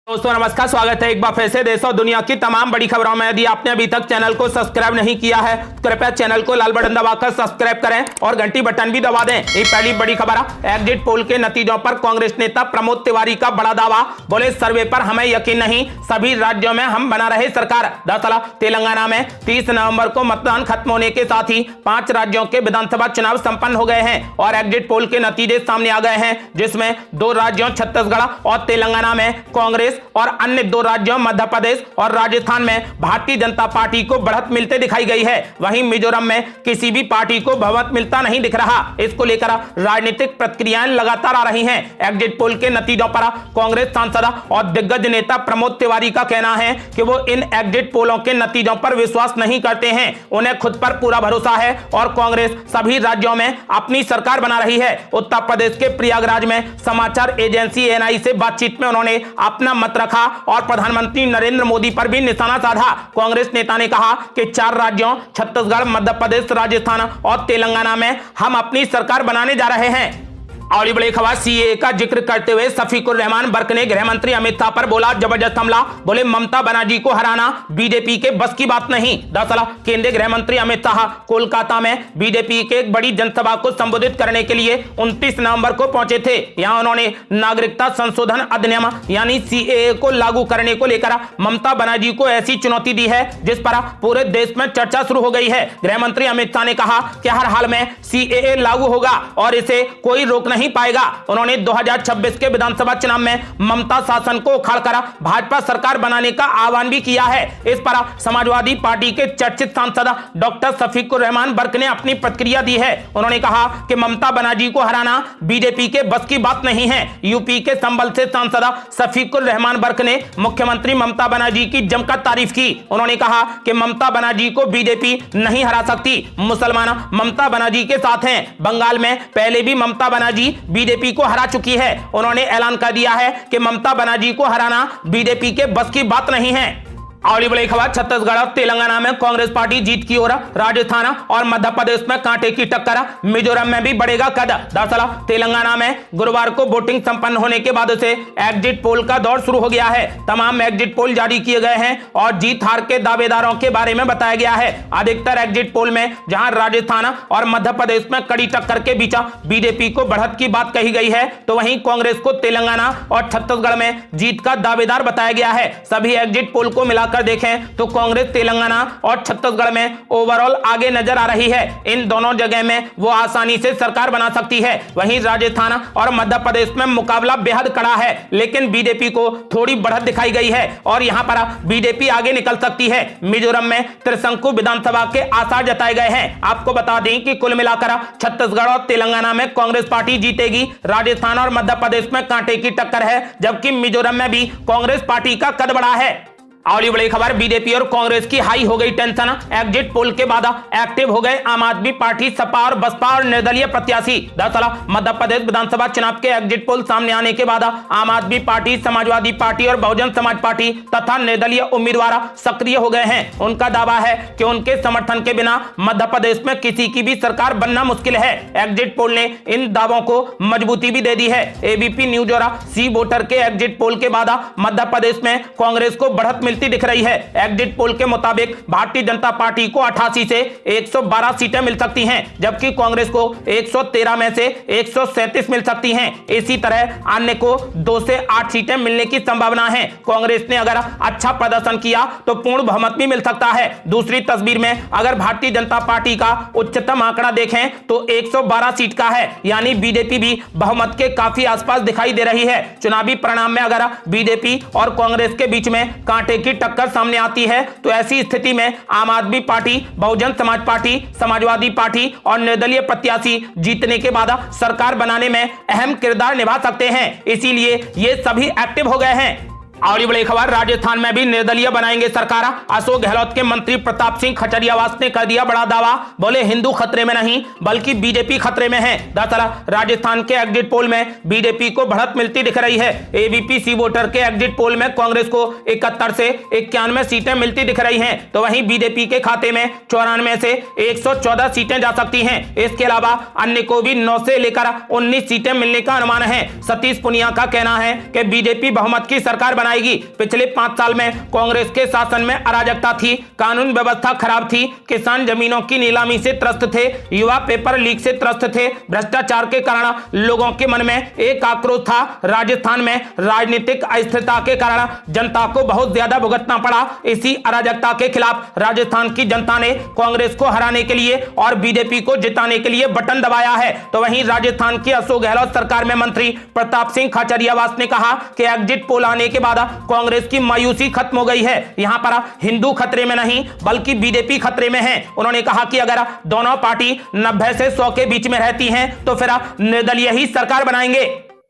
दोस्तों नमस्कार, स्वागत है एक बार फिर से देश और दुनिया की तमाम बड़ी खबरों में। यदि आपने अभी तक चैनल को सब्सक्राइब नहीं किया है तो कृपया चैनल को लाल बटन दबाकर सब्सक्राइब करें और घंटी बटन भी दबा दें। ये पहली बड़ी खबर है। एग्जिट पोल के नतीजों पर कांग्रेस नेता प्रमोद तिवारी का बड़ा दावा। बोले, सर्वे पर हमें यकीन नहीं, सभी राज्यों में हम बना रहे सरकार। दरअसल तेलंगाना में 30 नवंबर को मतदान खत्म होने के साथ ही 5 राज्यों के विधानसभा चुनाव संपन्न हो गए हैं और एग्जिट पोल के नतीजे सामने आ गए हैं, जिसमें 2 राज्यों छत्तीसगढ़ और तेलंगाना में कांग्रेस और अन्य 2 राज्यों मध्य प्रदेश और राजस्थान में भारतीय जनता पार्टी को बढ़त मिलते दिखाई गई है। वहीं मिजोरम में किसी भी पार्टी को बहुमत मिलता नहीं दिख रहा। इसको लेकर राजनीतिक प्रतिक्रियाएं लगातार आ रही हैं। एग्जिट पोल के नतीजों पर कांग्रेस सांसद और दिग्गज नेता प्रमोद तिवारी का कहना है कि वो इन एग्जिट पोलों के नतीजों पर विश्वास नहीं करते हैं। उन्हें खुद पर पूरा भरोसा है और कांग्रेस सभी राज्यों में अपनी सरकार बना रही है। उत्तर प्रदेश के प्रयागराज में समाचार एजेंसी एएनआई से बातचीत में उन्होंने अपना मत रखा और प्रधानमंत्री नरेंद्र मोदी पर भी निशाना साधा। कांग्रेस नेता ने कहा कि 4 राज्यों छत्तीसगढ़, मध्य प्रदेश, राजस्थान और तेलंगाना में हम अपनी सरकार बनाने जा रहे हैं। और बड़ी खबर, सीएए का जिक्र करते हुए शफीकुर रहमान बर्क ने गृह मंत्री अमित शाह पर बोला जबरदस्त हमला। बोले, ममता बनर्जी को हराना बीजेपी के बस की बात नहीं। दरअसल केंद्रीय गृह मंत्री अमित शाह कोलकाता में बीजेपी के एक बड़ी जनसभा को संबोधित करने के लिए 29 नवंबर को पहुंचे थे। यहां उन्होंने नागरिकता संशोधन अधिनियम यानी सीएए को लागू करने को लेकर ममता बनर्जी को ऐसी चुनौती दी है जिस पर पूरे देश में चर्चा शुरू हो गई है। गृह मंत्री अमित शाह ने कहा कि हर हाल में सीएए लागू होगा और इसे कोई रोक नहीं पाएगा। उन्होंने 2026 के विधानसभा चुनाव में ममता शासन को उखाड़कर भाजपा सरकार बनाने का आह्वान भी किया है। इस पर समाजवादी पार्टी के चर्चित सांसद डॉक्टर शफीकुर रहमान बर्क ने अपनी प्रतिक्रिया दी है। उन्होंने कहा कि ममता बनर्जी को हराना बीजेपी के बस की बात नहीं है। यूपी के संबल से सांसद शफीकुर रहमान बर्क ने मुख्यमंत्री ममता बनर्जी की जमकर तारीफ की। उन्होंने कहा कि ममता बनर्जी को बीजेपी नहीं हरा सकती। मुसलमान ममता बनर्जी के साथ हैं। बंगाल में पहले भी ममता बनर्जी बीजेपी को हरा चुकी है। उन्होंने ऐलान कर दिया है कि ममता बनर्जी को हराना बीजेपी के बस की बात नहीं है। और बड़ी खबर, छत्तीसगढ़ और तेलंगाना में कांग्रेस पार्टी जीत की ओर, राजस्थान और मध्य प्रदेश में कांटे की टक्कर, मिजोरम में भी बढ़ेगा कद। दरअसल तेलंगाना में गुरुवार को वोटिंग संपन्न होने के बाद से एग्जिट पोल का दौर शुरू हो गया है। तमाम एग्जिट पोल जारी किए गए हैं और जीत हार के दावेदारों के बारे में बताया गया है। अधिकतर एग्जिट पोल में जहां राजस्थान और मध्य प्रदेश में कड़ी टक्कर के बीच बीजेपी को बढ़त की बात कही गई है, तो वहीं कांग्रेस को तेलंगाना और छत्तीसगढ़ में जीत का दावेदार बताया गया है। सभी एग्जिट पोल को मिलाकर देखें तो कांग्रेस तेलंगाना और छत्तीसगढ़ में ओवरऑल आगे नजर आ रही है। इन दोनों जगह में वो आसानी से सरकार बना सकती है। वहीं राजस्थान और मध्य प्रदेश में मुकाबला बेहद कड़ा है, लेकिन बीजेपी को थोड़ी बढ़त दिखाई गई है और यहां पर बीजेपी आगे निकल सकती है। मिजोरम में त्रिशंकु विधानसभा के आसार जताए गए हैं। आपको बता दें कि कुल मिलाकर छत्तीसगढ़ और तेलंगाना में कांग्रेस पार्टी जीतेगी। राजस्थान और मध्य प्रदेश में कांटे की टक्कर है, जबकि मिजोरम में भी कांग्रेस पार्टी का कद बढ़ा है। और ये बड़ी खबर, बीजेपी और कांग्रेस की हाई हो गई टेंशन। एग्जिट पोल के बाद एक्टिव हो गए आम आदमी पार्टी, सपा और बसपा और निर्दलीय प्रत्याशी। दरअसल मध्य प्रदेश विधानसभा चुनाव के एग्जिट पोल सामने आने के बाद आम आदमी पार्टी, समाजवादी पार्टी और बहुजन समाज पार्टी तथा निर्दलीय उम्मीदवार सक्रिय हो गए हैं। उनका दावा है कि उनके समर्थन के बिना मध्य प्रदेश में किसी की भी सरकार बनना मुश्किल है। एग्जिट पोल ने इन दावों को मजबूती भी दे दी है। एबीपी न्यूज और सी वोटर के एग्जिट पोल के बाद मध्य प्रदेश में कांग्रेस को बढ़त दिख रही है। एग्जिट पोल के मुताबिक भारतीय जनता पार्टी को 88 से 112 सीटें मिल सकती हैं, जबकि कांग्रेस को 113 में से 137 मिल सकती हैं। इसी तरह अन्य को 2 से 8 सीटें मिलने की संभावना है। कांग्रेस ने अगर अच्छा प्रदर्शन किया तो पूर्ण बहुमत भी मिल सकता है। दूसरी तस्वीर में अगर भारतीय जनता पार्टी का उच्चतम आंकड़ा देखें तो 112 सीट का है, यानी बीजेपी भी बहुमत के काफी आसपास दिखाई दे रही है। चुनावी परिणाम में अगर बीजेपी और कांग्रेस के बीच में कांटे की टक्कर सामने आती है तो ऐसी स्थिति में आम आदमी party, Bahujan Samaj party, Samajwadi party और निर्दलीय प्रत्याशी जीतने के बाद सरकार बनाने में अहम किरदार निभा सकते हैं। इसीलिए ये सभी एक्टिव हो गए हैं। और ये बड़ी खबर, राजस्थान में भी निर्दलीय बनाएंगे सरकार। अशोक गहलोत के मंत्री प्रताप सिंह खचरियावास ने कर दिया बड़ा दावा। बोले, हिंदू खतरे में नहीं बल्कि बीजेपी खतरे में है। दरअसल राजस्थान के एग्जिट पोल में बीजेपी को बढ़त मिलती दिख रही है। एबीपी सी वोटर के एग्जिट पोल में कांग्रेस को 71 से 91 सीटें मिलती दिख रही हैं, तो वहीं बीजेपी के खाते में 94 से 114 सीटें जा सकती हैं। इसके अलावा अन्य को भी 9 से लेकर 19 सीटें मिलने का अनुमान है। सतीश पुनिया का कहना है कि बीजेपी बहुमत की सरकार बनाएगी। पिछले 5 साल में कांग्रेस के शासन में अराजकता थी, कानून व्यवस्था खराब थी, किसान जमीनों की नीलामी से त्रस्त थे, युवा पेपर लीक से त्रस्त थे, भ्रष्टाचार के कारण लोगों के मन में एक आक्रोश था। राजस्थान में राजनीतिक अस्थिरता के कारण जनता को बहुत ज्यादा भुगतना पड़ा। इसी अराजकता के खिलाफ राजस्थान की जनता ने कांग्रेस को हराने के लिए और बीजेपी को जिताने के लिए बटन दबाया है। तो वहीं राजस्थान की अशोक गहलोत सरकार में मंत्री प्रताप सिंह खाचरियावास ने कहा कि एग्जिट पोल आने के बाद कांग्रेस की मायूसी खत्म हो गई है। यहां पर हिंदू खतरे में नहीं बल्कि बीजेपी खतरे में है। उन्होंने कहा कि अगर दोनों पार्टी 90 से 100 के बीच में रहती हैं तो फिर निर्दलीय ही सरकार बनाएंगे।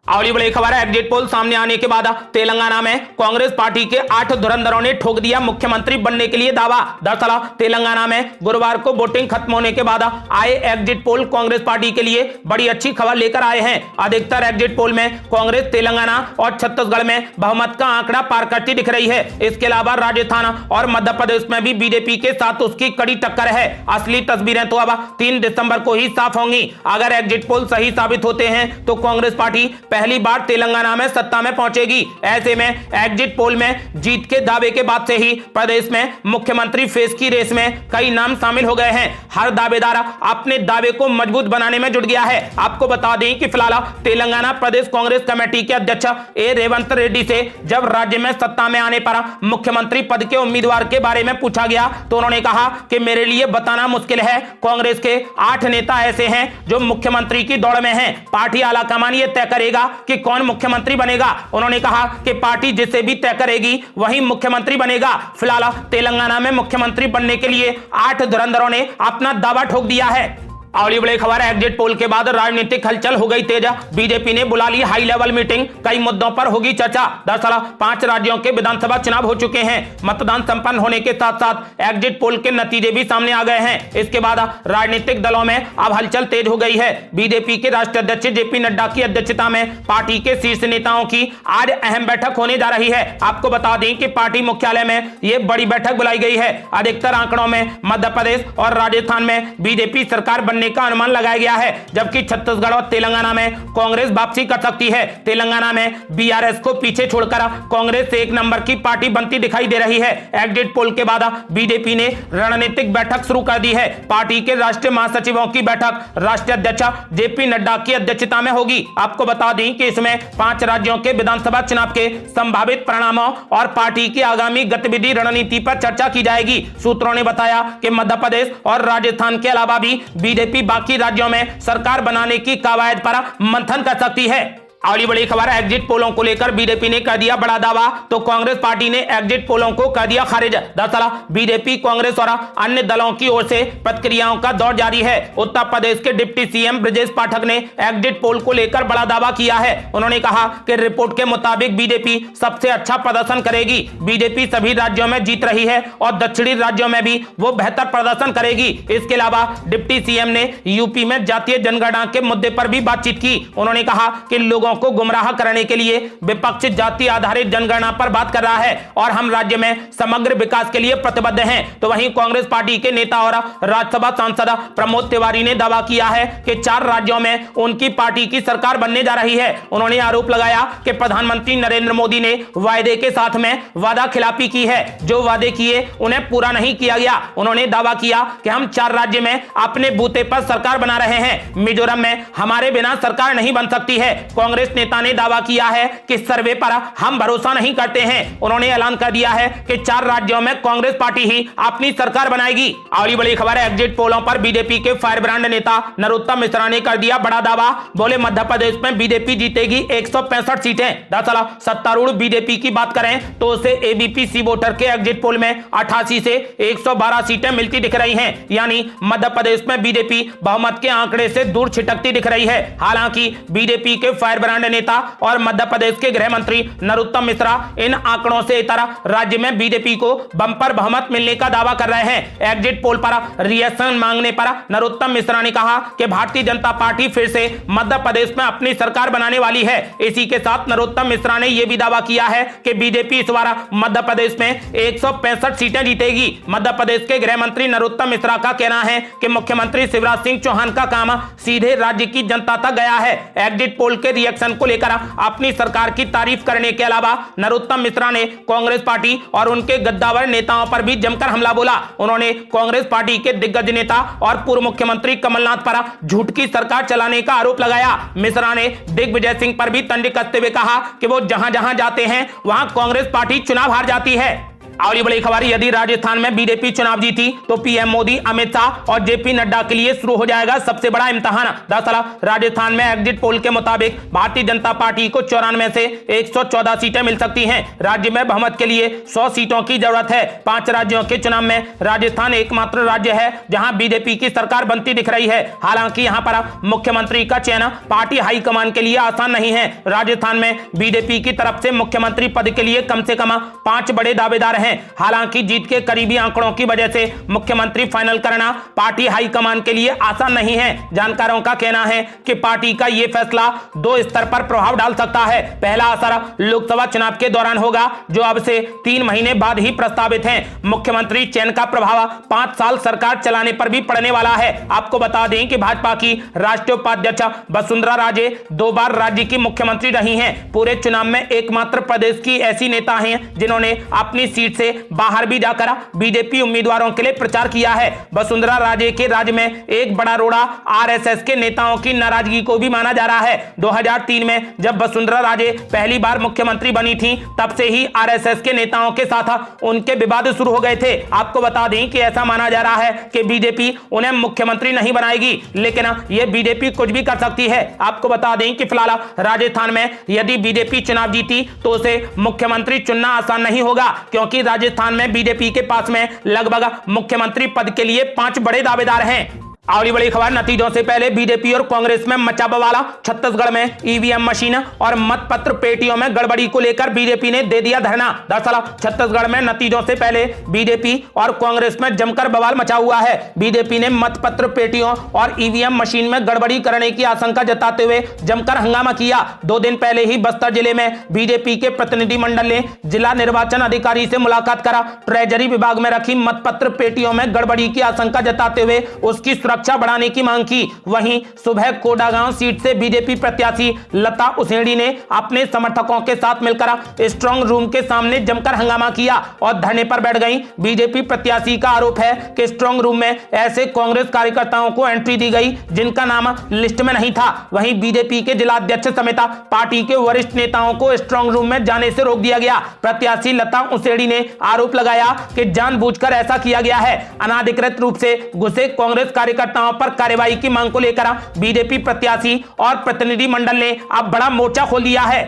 अगली बड़ी खबर है, एग्जिट पोल सामने आने के बाद तेलंगाना में कांग्रेस पार्टी के 8 धुरंधरों ने ठोक दिया मुख्यमंत्री बनने के लिए दावा। दरअसल तेलंगाना में गुरुवार को वोटिंग खत्म होने के बाद आए एग्जिट पोल कांग्रेस पार्टी के लिए बड़ी अच्छी खबर लेकर आए हैं। अधिकतर एग्जिट पोल में कांग्रेस तेलंगाना और छत्तीसगढ़ में बहुमत का आंकड़ा पार करती दिख रही है। इसके अलावा राजस्थान और मध्य प्रदेश में भी बीजेपी के साथ उसकी कड़ी टक्कर है। असली तस्वीरें तो अब 3 दिसंबर को ही साफ होंगी। अगर एग्जिट पोल सही साबित होते हैं तो कांग्रेस पार्टी पहली बार तेलंगाना में सत्ता में पहुंचेगी। ऐसे में एग्जिट पोल में जीत के दावे के बाद से ही प्रदेश में मुख्यमंत्री फेस की रेस में कई नाम शामिल हो गए हैं। हर दावेदार अपने दावे को मजबूत बनाने में जुट गया है। आपको बता दें कि फिलहाल तेलंगाना प्रदेश कांग्रेस कमेटी के अध्यक्ष ए रेवंत रेड्डी से जब राज्य में सत्ता में आने पर मुख्यमंत्री पद के उम्मीदवार के बारे में पूछा गया तो उन्होंने कहा कि मेरे लिए बताना मुश्किल है। कांग्रेस के 8 नेता ऐसे हैं जो मुख्यमंत्री की दौड़ में हैं। पार्टी आलाकमान यह तय करेगा कि कौन मुख्यमंत्री बनेगा। उन्होंने कहा कि पार्टी जिसे भी तय करेगी वही मुख्यमंत्री बनेगा। फिलहाल तेलंगाना में मुख्यमंत्री बनने के लिए 8 धुरंधरों ने अपना दावा ठोक दिया है। अगली बड़ी खबर है, एग्जिट पोल के बाद राजनीतिक हलचल हो गई तेज। बीजेपी ने बुला ली हाई लेवल मीटिंग, कई मुद्दों पर होगी चर्चा। दरअसल 5 राज्यों के विधानसभा चुनाव हो चुके हैं। मतदान संपन्न होने के साथ साथ एग्जिट पोल के नतीजे भी सामने आ गए हैं। इसके बाद राजनीतिक दलों में अब हलचल तेज हो गई है। बीजेपी के राष्ट्रीय अध्यक्ष जेपी नड्डा की अध्यक्षता में पार्टी के शीर्ष नेताओं की आज अहम बैठक होने जा रही है। आपको बता दें कि पार्टी मुख्यालय में यह बड़ी बैठक बुलाई गई है। अधिकतर आंकड़ों में मध्य प्रदेश और राजस्थान में बीजेपी सरकार बनने का अनुमान लगाया गया है, जबकि छत्तीसगढ़ और तेलंगाना में कांग्रेस वापसी कर सकती है। तेलंगाना में बीआरएस को पीछे छोड़कर कांग्रेस 1 नंबर की पार्टी बनती दिखाई दे रही है। एग्जिट पोल के बाद बीजेपी ने रणनीतिक बैठक शुरू कर दी है। पार्टी के राष्ट्रीय महासचिवों की बैठक राष्ट्रीय अध्यक्ष जेपी नड्डा की अध्यक्षता में होगी। आपको बता दें कि इसमें 5 राज्यों के विधानसभा चुनाव के संभावित परिणामों और पार्टी की आगामी गतिविधि रणनीति पर चर्चा की जाएगी। सूत्रों ने बताया कि मध्य प्रदेश और राजस्थान के अलावा भी बीजेपी बाकी राज्यों में सरकार बनाने की कवायद पर मंथन कर सकती है। अगली बड़ी खबर है, एग्जिट पोलों को लेकर बीजेपी ने कर दिया बड़ा दावा तो कांग्रेस पार्टी ने एग्जिट पोलों को कर दिया खारिज। दरअसल बीजेपी, कांग्रेस और अन्य दलों की ओर से प्रतिक्रियाओं का दौर जारी है। उत्तर प्रदेश के डिप्टी सीएम ब्रजेश पाठक ने एग्जिट पोल को लेकर बड़ा दावा किया है। उन्होंने कहा कि रिपोर्ट के मुताबिक बीजेपी सबसे अच्छा प्रदर्शन करेगी। बीजेपी सभी राज्यों में जीत रही है और दक्षिणी राज्यों में भी वो बेहतर प्रदर्शन करेगी। इसके अलावा डिप्टी सीएम ने यूपी में जातीय जनगणना के मुद्दे पर भी बातचीत की। उन्होंने कहा कि लोगों को गुमराह करने के लिए विपक्ष जाति आधारित जनगणना पर बात कर रहा है और हम राज्य में समग्र विकास के लिए प्रतिबद्ध हैं। तो वहीं कांग्रेस पार्टी के नेता और राज्यसभा सांसद प्रमोद तिवारी ने दावा किया है कि 4 राज्यों में उनकी पार्टी की सरकार बनने जा रही है। उन्होंने आरोप लगाया कि प्रधानमंत्री नरेंद्र मोदी ने वायदे के साथ में वादा खिलाफी की है, जो वादे किए उन्हें पूरा नहीं किया गया। उन्होंने दावा किया कि हम 4 राज्य में अपने बूते पर सरकार बना रहे हैं। मिजोरम में हमारे बिना सरकार नहीं बन सकती है। कांग्रेस नेता ने दावा किया है कि सर्वे पर हम भरोसा नहीं करते हैं। उन्होंने ऐलान कर दिया है कि 4 राज्यों में कांग्रेस पार्टी ही अपनी सरकार बनाएगी। अगली बड़ी खबर है, एग्जिट पोलों पर बीजेपी के फायर ब्रांड नेता नरोत्तम मिश्रा ने कर दिया बड़ा दावा। बोले मध्य प्रदेश में बीजेपी जीतेगी 165 सीटें। दरअसल सत्तारूढ़ बीजेपी की बात करें तो उसे एबीपी सी वोटर के एग्जिट पोल में 88 से 112 सीटें मिलती दिख रही हैं। यानी मध्य प्रदेश में बीजेपी बहुमत के आंकड़े से दूर छिटकती दिख रही है। हालांकि बीजेपी के फायर ब्रांड नेता और मध्य प्रदेश के गृह मंत्री नरोत्तम मिश्रा इन आंकड़ों से इतर राज्य में बीजेपी को बंपर बहुमत मिलने का दावा कर रहे हैं। एग्जिट पोल पर रिएक्शन मांगने पर नरोत्तम मिश्रा ने कहा कि भारतीय जनता पार्टी फिर से मध्य प्रदेश में अपनी सरकार बनाने वाली है। इसी के साथ नरोत्तम मिश्रा ने यह भी दावा किया है कि बीजेपी इस बार मध्य प्रदेश में 165 सीटें जीतेगी। मध्य प्रदेश के गृह मंत्री नरोत्तम मिश्रा का कहना है कि मुख्यमंत्री शिवराज सिंह चौहान का काम सीधे राज्य की जनता तक गया है। एग्जिट पोल के रिएक्शन इलेक्शन को लेकर अपनी सरकार की तारीफ करने के अलावा नरोत्तम मिश्रा ने कांग्रेस पार्टी और उनके गद्दावर नेताओं पर भी जमकर हमला बोला। उन्होंने कांग्रेस पार्टी के दिग्गज नेता और पूर्व मुख्यमंत्री कमलनाथ पर झूठ की सरकार चलाने का आरोप लगाया। मिश्रा ने दिग्विजय सिंह पर भी तंज कसते हुए कहा कि वो जहां जहां जाते हैं वहां कांग्रेस पार्टी चुनाव हार जाती है। अगली बड़ी खबर, यदि राजस्थान में बीजेपी चुनाव जीती तो पीएम मोदी, अमित शाह और जेपी नड्डा के लिए शुरू हो जाएगा सबसे बड़ा इम्तिहान। दरअसल राजस्थान में एग्जिट पोल के मुताबिक भारतीय जनता पार्टी को 94 से 114 सीटें मिल सकती हैं। राज्य में बहुमत के लिए 100 सीटों की जरूरत है। 5 राज्यों के चुनाव में राजस्थान एकमात्र राज्य है जहां बीजेपी की सरकार बनती दिख रही है। हालांकि यहां पर मुख्यमंत्री का चयन पार्टी हाईकमान के लिए आसान नहीं है। राजस्थान में बीजेपी की तरफ से मुख्यमंत्री पद के लिए कम से कम 5 बड़े दावेदार हैं। हालांकि जीत के करीबी आंकड़ों की वजह से मुख्यमंत्री फाइनल करना पार्टी हाईकमान के लिए आसान नहीं है। जानकारों का कहना है कि पार्टी का यह फैसला 2 स्तर पर प्रभाव डाल सकता है। पहला असर लोकसभा चुनाव के दौरान होगा, जो अब से 3 महीने बाद ही प्रस्तावित है। मुख्यमंत्री चयन का प्रभाव 5 साल सरकार चलाने पर भी पड़ने वाला है। आपको बता दें कि भाजपा की राष्ट्रीय उपाध्यक्ष वसुंधरा राजे 2 बार राज्य की मुख्यमंत्री रही हैं। पूरे चुनाव में एकमात्र प्रदेश की ऐसी नेता हैं जिन्होंने अपनी सीट से बाहर भी जाकर बीजेपी उम्मीदवारों के लिए प्रचार किया है। वसुंधरा राजे के राज्य में एक बड़ा रोड़ा आरएसएस के नेताओं की नाराजगी को भी माना जा रहा है। 2003 में जब वसुंधरा राजे पहली बार मुख्यमंत्री बनी थी, तब से ही आरएसएस के नेताओं के साथ उनके विवाद शुरू हो गए थे। आपको बता दें कि ऐसा माना जा रहा है कि बीजेपी उन्हें मुख्यमंत्री नहीं बनाएगी, लेकिन यह बीजेपी कुछ भी कर सकती है। आपको बता दें कि फिलहाल राजस्थान में यदि बीजेपी चुनाव जीती तो उसे मुख्यमंत्री चुनना आसान नहीं होगा, क्योंकि राजस्थान में बीजेपी के पास में लगभग मुख्यमंत्री पद के लिए 5 बड़े दावेदार हैं। अगली बड़ी खबर, नतीजों से पहले बीजेपी और कांग्रेस में मचा बवाला। छत्तीसगढ़ में ईवीएम मशीन और मतपत्र पेटियों में गड़बड़ी को लेकर बीजेपी ने दे दिया धरना। दरअसल छत्तीसगढ़ में नतीजों से पहले बीजेपी और कांग्रेस में जमकर बवाल मचा हुआ है। बीजेपी ने मतपत्र पेटियों और ईवीएम मशीन में गड़बड़ी करने की आशंका जताते हुए जमकर हंगामा किया। 2 दिन पहले ही बस्तर जिले में बीजेपी के प्रतिनिधिमंडल ने जिला निर्वाचन अधिकारी से मुलाकात करा। ट्रेजरी विभाग में रखी मतपत्र पेटियों में गड़बड़ी की आशंका जताते हुए उसकी सुरक्षा बढ़ाने की मांग की। वहीं सुबह कोडागांव सीट से बीजेपी प्रत्याशी लता उसेंडी ने अपने समर्थकों के साथ मिलकर स्ट्रांग रूम के सामने जमकर हंगामा किया और धरने पर बैठ गई। बीजेपी प्रत्याशी का आरोप है कि स्ट्रांग रूम में ऐसे कांग्रेस कार्यकर्ताओं को एंट्री दी गई जिनका नाम लिस्ट में नहीं था। वहीं बीजेपी के जिला अध्यक्ष समेत पार्टी के वरिष्ठ नेताओं को स्ट्रांग रूम में जाने से रोक दिया गया। प्रत्याशी लता उसेंडी ने आरोप लगाया कि जानबूझकर ऐसा किया गया है। अनाधिकृत रूप से घुसे कांग्रेस कार्यकर्ताओं पर कार्रवाई की मांग को लेकर बीजेपी प्रत्याशी और प्रतिनिधि मंडल ने अब बड़ा मोर्चा खोल दिया है।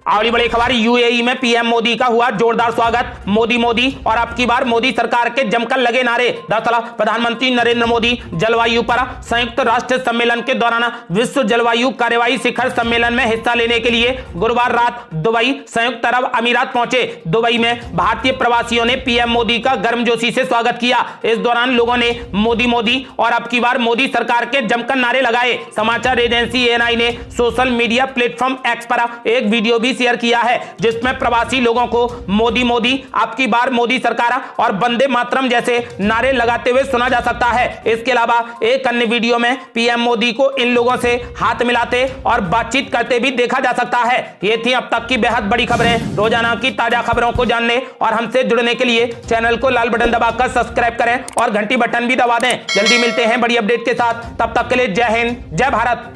अगली बड़ी खबर, यूएई में पीएम मोदी का हुआ जोरदार स्वागत। मोदी मोदी और अब की बार मोदी सरकार के जमकर लगे नारे। दरअसल प्रधानमंत्री नरेंद्र मोदी जलवायु पर संयुक्त राष्ट्र सम्मेलन के दौरान विश्व जलवायु कार्यवाही शिखर सम्मेलन में हिस्सा लेने के लिए गुरुवार रात दुबई, संयुक्त अरब अमीरात पहुंचे। दुबई में भारतीय प्रवासियों ने पीएम मोदी का गर्मजोशी से स्वागत किया। इस दौरान लोगों ने मोदी मोदी और अब की बार मोदी सरकार के जमकर नारे लगाए। समाचार एजेंसी एएनआई ने सोशल मीडिया प्लेटफॉर्म एक्स पर एक वीडियो भी शेयर किया है, जिसमें प्रवासी लोगों को मोदी मोदी, अब की बार मोदी सरकार और वंदे मातरम जैसे नारे लगाते हुए सुना जा सकता है। इसके अलावा एक अन्य वीडियो में पीएम मोदी को इन लोगों से हाथ मिलाते और बातचीत करते भी देखा जा सकता है। ये थी अब तक की बेहद बड़ी खबरें। रोजाना की ताजा खबरों को जानने और हमसे जुड़ने के लिए चैनल को लाल बटन दबाकर सब्सक्राइब करें और घंटी बटन भी दबा दें। जल्दी मिलते हैं बड़ी अपडेट के साथ, तब तक के लिए जय हिंद, जय भारत।